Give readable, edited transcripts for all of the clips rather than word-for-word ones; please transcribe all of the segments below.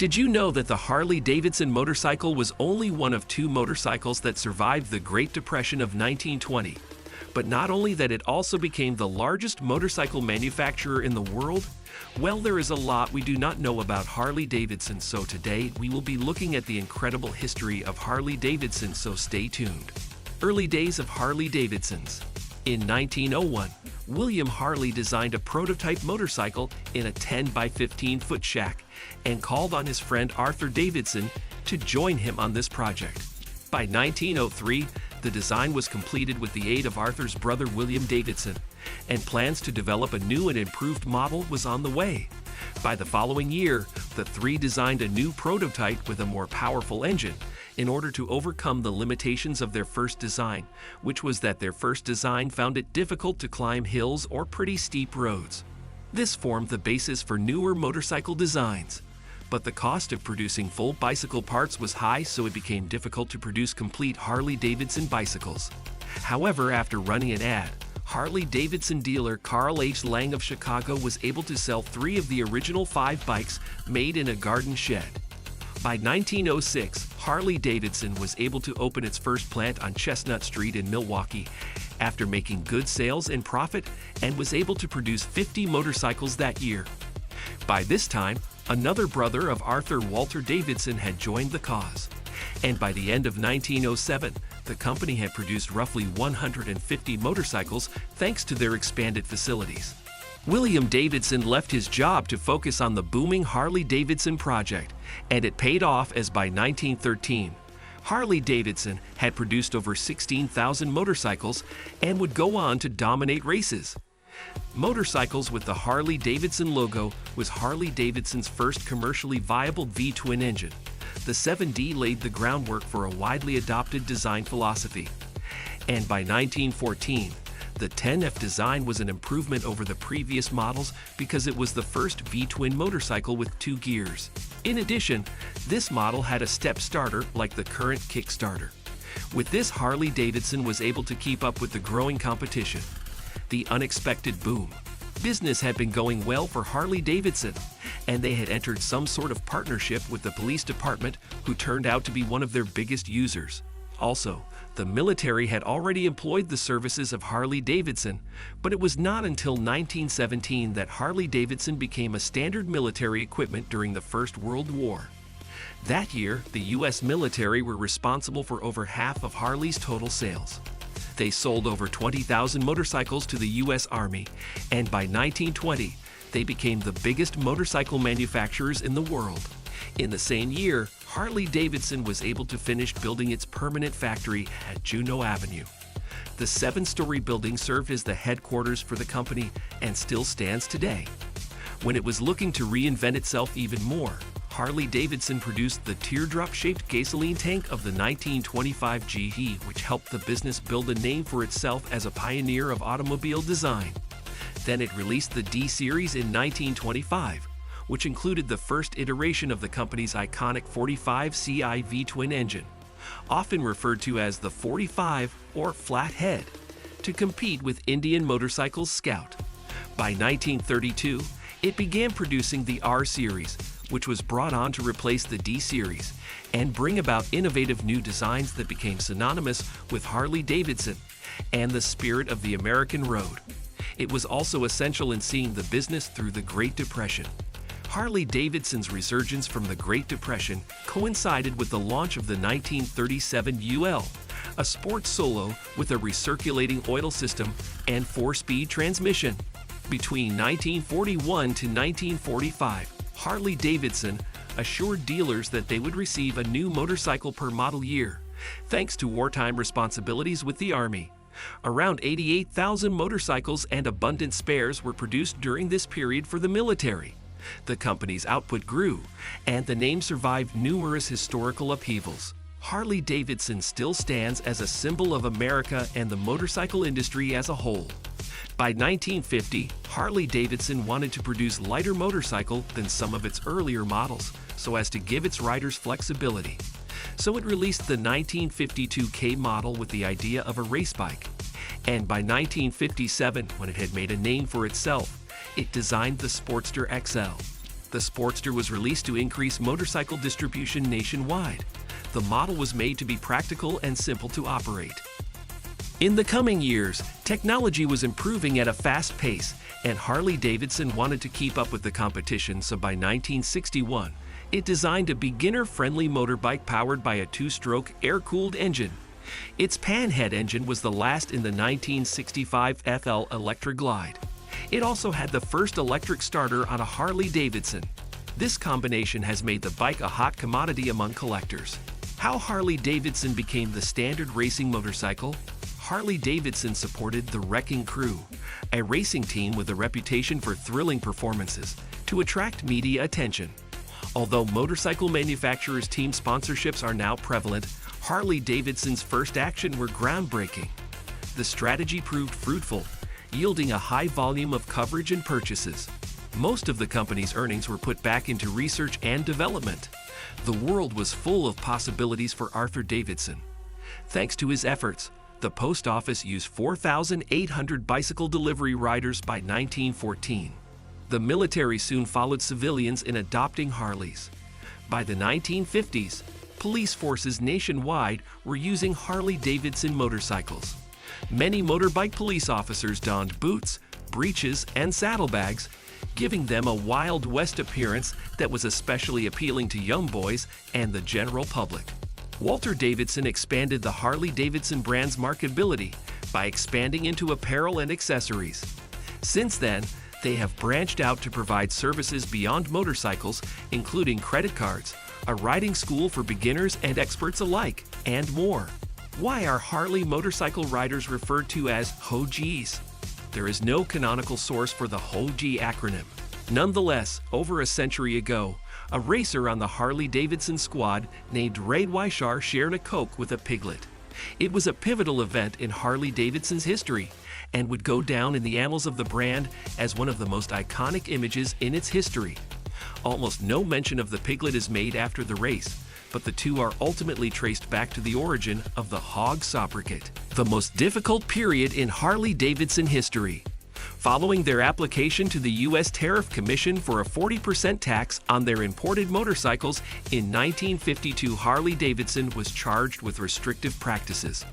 Did you know that the Harley-Davidson motorcycle was only one of two motorcycles that survived the Great Depression of 1920? But not only that, it also became the largest motorcycle manufacturer in the world? Well, there is a lot we do not know about Harley-Davidson, so today we will be looking at the incredible history of Harley-Davidson, so stay tuned. Early days of Harley-Davidsons. In 1901, William Harley designed a prototype motorcycle in a 10 by 15 foot shack and called on his friend Arthur Davidson to join him on this project. By 1903, the design was completed with the aid of Arthur's brother William Davidson, and plans to develop a new and improved model was on the way. By the following year, the three designed a new prototype with a more powerful engine in order to overcome the limitations of their first design, which was that their first design found it difficult to climb hills or pretty steep roads. This formed the basis for newer motorcycle designs. But the cost of producing full bicycle parts was high, so it became difficult to produce complete Harley-Davidson bicycles. However, after running an ad, Harley-Davidson dealer Carl H. Lang of Chicago was able to sell 3 of the original 5 bikes made in a garden shed. By 1906, Harley-Davidson was able to open its first plant on Chestnut Street in Milwaukee after making good sales and profit, and was able to produce 50 motorcycles that year. By this time, another brother of Arthur, Walter Davidson, had joined the cause, and by the end of 1907, the company had produced roughly 150 motorcycles thanks to their expanded facilities. William Davidson left his job to focus on the booming Harley-Davidson project, and it paid off, as by 1913, Harley-Davidson had produced over 16,000 motorcycles and would go on to dominate races. Motorcycles with the Harley-Davidson logo was Harley-Davidson's first commercially viable V-twin engine. The 7D laid the groundwork for a widely adopted design philosophy. And by 1914, the 10F design was an improvement over the previous models because it was the first V-twin motorcycle with 2 gears. In addition, this model had a step starter like the current Kickstarter. With this, Harley-Davidson was able to keep up with the growing competition. The unexpected boom. Business had been going well for Harley-Davidson, and they had entered some sort of partnership with the police department, who turned out to be one of their biggest users. Also, the military had already employed the services of Harley-Davidson, but it was not until 1917 that Harley-Davidson became a standard military equipment during the First World War. That year, the U.S. military were responsible for over half of Harley's total sales. They sold over 20,000 motorcycles to the U.S. Army, and by 1920, they became the biggest motorcycle manufacturers in the world. In the same year, Harley-Davidson was able to finish building its permanent factory at Juneau Avenue. The 7-story building served as the headquarters for the company and still stands today. When it was looking to reinvent itself even more, Harley-Davidson produced the teardrop-shaped gasoline tank of the 1925 GE, which helped the business build a name for itself as a pioneer of automobile design. Then it released the D-Series in 1925, which included the first iteration of the company's iconic 45 CI V-twin engine, often referred to as the 45 or Flathead, to compete with Indian Motorcycles Scout. By 1932, it began producing the R-Series, which was brought on to replace the D-Series and bring about innovative new designs that became synonymous with Harley-Davidson and the spirit of the American road. It was also essential in seeing the business through the Great Depression. Harley-Davidson's resurgence from the Great Depression coincided with the launch of the 1937 UL, a sports solo with a recirculating oil system and 4-speed transmission. Between 1941 to 1945, Harley-Davidson assured dealers that they would receive a new motorcycle per model year, thanks to wartime responsibilities with the Army. Around 88,000 motorcycles and abundant spares were produced during this period for the military. The company's output grew, and the name survived numerous historical upheavals. Harley-Davidson still stands as a symbol of America and the motorcycle industry as a whole. By 1950, Harley-Davidson wanted to produce lighter motorcycle than some of its earlier models, so as to give its riders flexibility. So it released the 1952 K model with the idea of a race bike. And by 1957, when it had made a name for itself, it designed the Sportster XL. The Sportster was released to increase motorcycle distribution nationwide. The model was made to be practical and simple to operate. In the coming years, technology was improving at a fast pace, and Harley-Davidson wanted to keep up with the competition, so by 1961, it designed a beginner-friendly motorbike powered by a two-stroke air-cooled engine. Its panhead engine was the last in the 1965 FL Electra Glide. It also had the first electric starter on a Harley-Davidson. This combination has made the bike a hot commodity among collectors. How Harley-Davidson became the standard racing motorcycle? Harley-Davidson supported the Wrecking Crew, a racing team with a reputation for thrilling performances, to attract media attention. Although motorcycle manufacturers' team sponsorships are now prevalent, Harley-Davidson's first action were groundbreaking. The strategy proved fruitful, yielding a high volume of coverage and purchases. Most of the company's earnings were put back into research and development. The world was full of possibilities for Arthur Davidson. Thanks to his efforts, the post office used 4,800 bicycle delivery riders by 1914. The military soon followed civilians in adopting Harleys. By the 1950s, police forces nationwide were using Harley-Davidson motorcycles. Many motorbike police officers donned boots, breeches, and saddlebags, giving them a Wild West appearance that was especially appealing to young boys and the general public. Walter Davidson expanded the Harley-Davidson brand's marketability by expanding into apparel and accessories. Since then, they have branched out to provide services beyond motorcycles, including credit cards, a riding school for beginners and experts alike, and more. Why are Harley motorcycle riders referred to as Hoagies? There is no canonical source for the Hoagie acronym. Nonetheless, over a century ago, a racer on the Harley-Davidson squad named Ray Weishar shared a Coke with a piglet. It was a pivotal event in Harley-Davidson's history and would go down in the annals of the brand as one of the most iconic images in its history. Almost no mention of the piglet is made after the race, but the two are ultimately traced back to the origin of the hog sobriquet, the most difficult period in Harley-Davidson history. Following their application to the U.S. Tariff Commission for a 40% tax on their imported motorcycles in 1952, Harley-Davidson was charged with restrictive practices.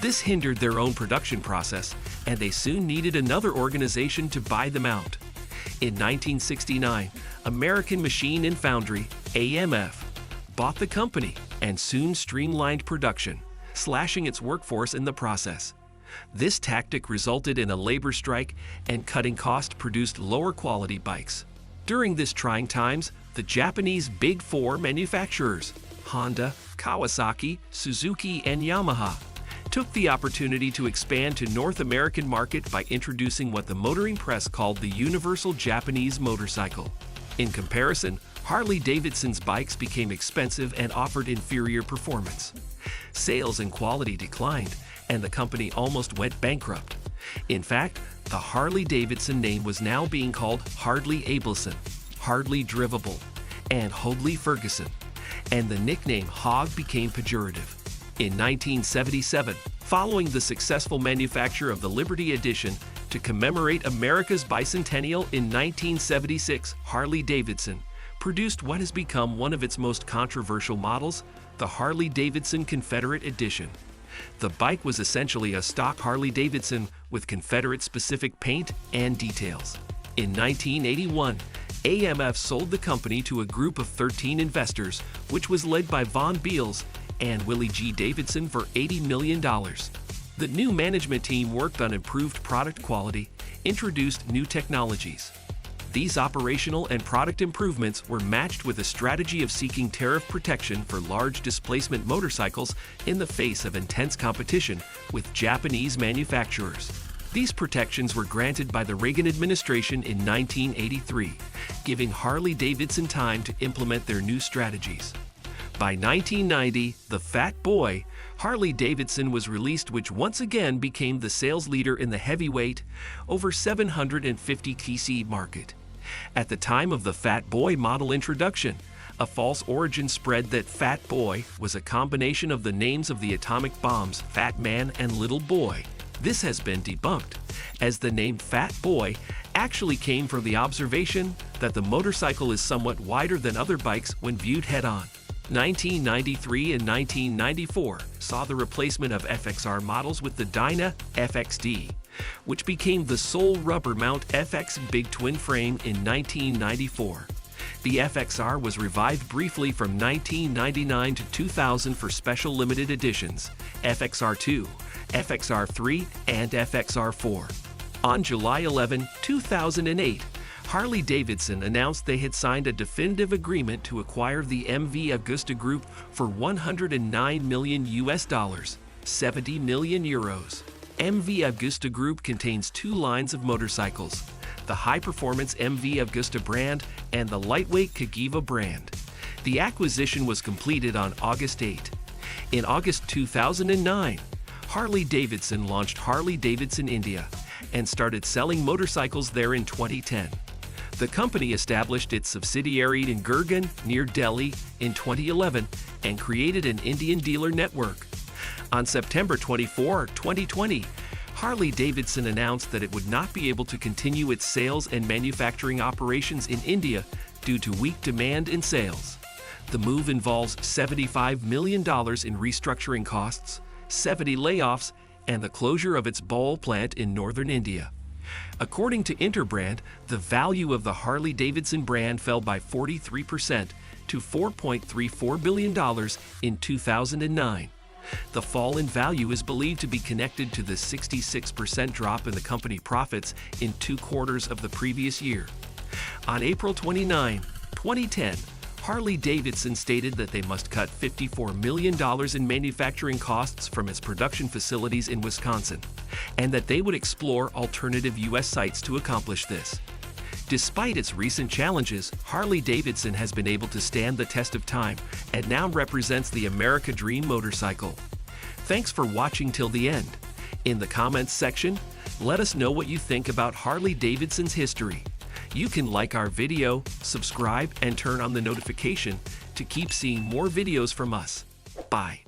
This hindered their own production process, and they soon needed another organization to buy them out. In 1969, American Machine and Foundry, AMF, bought the company and soon streamlined production, slashing its workforce in the process. This tactic resulted in a labor strike, and cutting costs produced lower quality bikes. During this trying times, the Japanese Big Four manufacturers, Honda, Kawasaki, Suzuki, and Yamaha, took the opportunity to expand to North American market by introducing what the motoring press called the Universal Japanese Motorcycle. In comparison, Harley-Davidson's bikes became expensive and offered inferior performance. Sales and quality declined, and the company almost went bankrupt. In fact, the Harley-Davidson name was now being called Harley-Davidson, Harley-Drivable, and Hoadley-Ferguson, and the nickname Hog became pejorative. In 1977, following the successful manufacture of the Liberty Edition to commemorate America's bicentennial in 1976, Harley-Davidson produced what has become one of its most controversial models, the Harley-Davidson Confederate Edition. The bike was essentially a stock Harley-Davidson with Confederate-specific paint and details. In 1981, AMF sold the company to a group of 13 investors, which was led by Von Beals and Willie G. Davidson for $80 million. The new management team worked on improved product quality, introduced new technologies. These operational and product improvements were matched with a strategy of seeking tariff protection for large displacement motorcycles in the face of intense competition with Japanese manufacturers. These protections were granted by the Reagan administration in 1983, giving Harley-Davidson time to implement their new strategies. By 1990, the Fat Boy, Harley-Davidson was released, which once again became the sales leader in the heavyweight, over 750 cc market. At the time of the Fat Boy model introduction, a false origin spread that Fat Boy was a combination of the names of the atomic bombs Fat Man and Little Boy. This has been debunked, as the name Fat Boy actually came from the observation that the motorcycle is somewhat wider than other bikes when viewed head-on. 1993 and 1994 saw the replacement of FXR models with the Dyna FXD, which became the sole rubber mount FX big twin frame in 1994. The FXR was revived briefly from 1999 to 2000 for special limited editions, FXR2, FXR3, and FXR4. On July 11, 2008, Harley-Davidson announced they had signed a definitive agreement to acquire the MV Augusta Group for $109 million US, 70 million euros. MV Augusta Group contains two lines of motorcycles, the high-performance MV Augusta brand and the lightweight Cagiva brand. The acquisition was completed on August 8. In August 2009, Harley-Davidson launched HarleyDavidson India and started selling motorcycles there in 2010. The company established its subsidiary in Gurgaon, near Delhi, in 2011 and created an Indian dealer network. On September 24, 2020, Harley-Davidson announced that it would not be able to continue its sales and manufacturing operations in India due to weak demand in sales. The move involves $75 million in restructuring costs, 70 layoffs, and the closure of its Bhol plant in northern India. According to Interbrand, the value of the Harley-Davidson brand fell by 43% to $4.34 billion in 2009. The fall in value is believed to be connected to the 66% drop in the company profits in 2 quarters of the previous year. On April 29, 2010, Harley-Davidson stated that they must cut $54 million in manufacturing costs from its production facilities in Wisconsin, and that they would explore alternative U.S. sites to accomplish this. Despite its recent challenges, Harley-Davidson has been able to stand the test of time and now represents the America Dream motorcycle. Thanks for watching till the end. In the comments section, let us know what you think about Harley-Davidson's history. You can like our video, subscribe, and turn on the notification to keep seeing more videos from us. Bye.